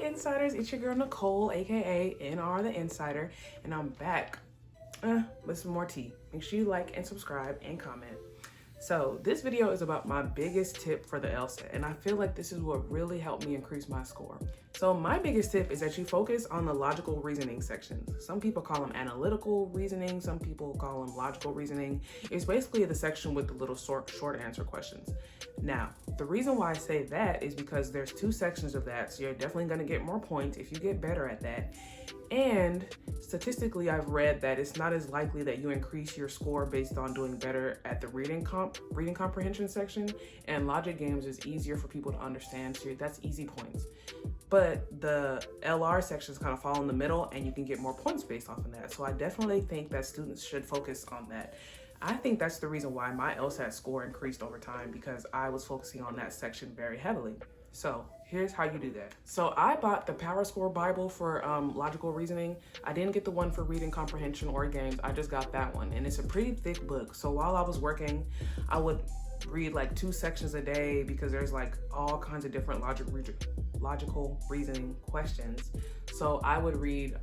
Insiders, it's your girl Nicole, aka NR the Insider, and I'm back with some more tea. Make sure you like and subscribe and comment. So this video is about my biggest tip for the LSAT, and I feel like this is what really helped me increase my score. So my biggest tip is that you focus on the logical reasoning sections. Some people call them analytical reasoning, some people call them logical reasoning. It's basically the section with the little short answer questions. Now, the reason why I say that is because there's two sections of that, so you're definitely gonna get more points if you get better at that. And statistically, I've read that it's not as likely that you increase your score based on doing better at the reading comprehension section, and logic games is easier for people to understand, so that's easy points. But the LR sections kind of fall in the middle, and you can get more points based off of that. So I definitely think that students should focus on that. I think that's the reason why my LSAT score increased over time, because I was focusing on that section very heavily. So here's how you do that. So I bought the Power Score Bible for logical reasoning. I didn't get the one for reading comprehension or games. I just got that one, and it's a pretty thick book. So while I was working, I would read like 2 sections a day, because there's like all kinds of different logical reasoning questions. So I would read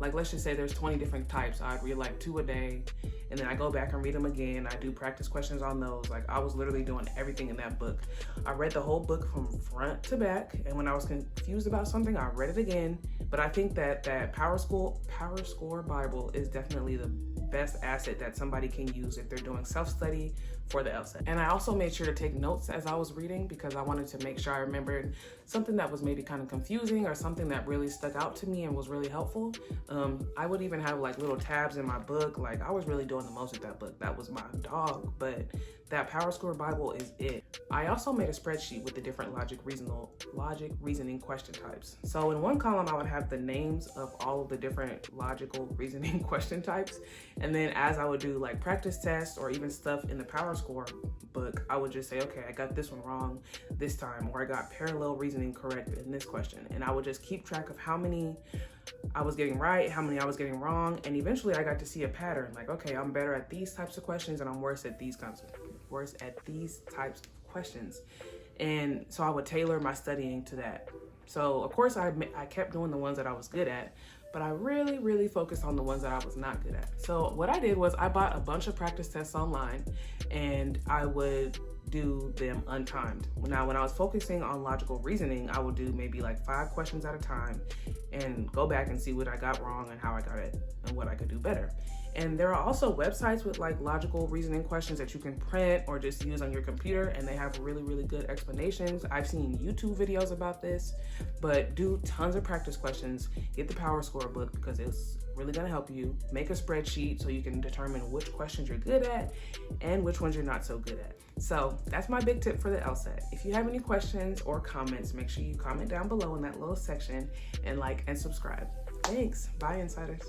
like, let's just say there's 20 different types. I'd read like 2 a day, and then I go back and read them again. I do practice questions on those. Like, I was literally doing everything in that book. I read the whole book from front to back, and when I was confused about something, I read it again. But I think that Power Score Bible is definitely the best asset that somebody can use if they're doing self-study for the LSAT. And I also made sure to take notes as I was reading, because I wanted to make sure I remembered something that was maybe kind of confusing or something that really stuck out to me and was really helpful. I would even have like little tabs in my book. Like, I was really doing the most with that book. That was my dog, but that Power Score Bible is it. I also made a spreadsheet with the different logic reasoning question types. So in one column, I would have the names of all of the different logical reasoning question types. And then as I would do like practice tests or even stuff in the Power Score book, I would just say, okay, I got this one wrong this time, or I got parallel reasoning correct in this question. And I would just keep track of how many I was getting right, how many I was getting wrong. And eventually I got to see a pattern, like, okay, I'm better at these types of questions and I'm worse at these types of questions. And so I would tailor my studying to that. So of course I kept doing the ones that I was good at, but I really focused on the ones that I was not good at. So what I did was I bought a bunch of practice tests online, and I would do them untimed. Now, when I was focusing on logical reasoning, I would do maybe like 5 questions at a time and go back and see what I got wrong and how I got it and what I could do better. And there are also websites with like logical reasoning questions that you can print or just use on your computer, and they have really good explanations. I've seen YouTube videos about this, but do tons of practice questions. Get the Power Score book, because it's really gonna help you. Make a spreadsheet so you can determine which questions you're good at and which ones you're not so good at. So that's my big tip for the LSAT. If you have any questions or comments, make sure you comment down below in that little section, and like and subscribe. Thanks. Bye, Insiders.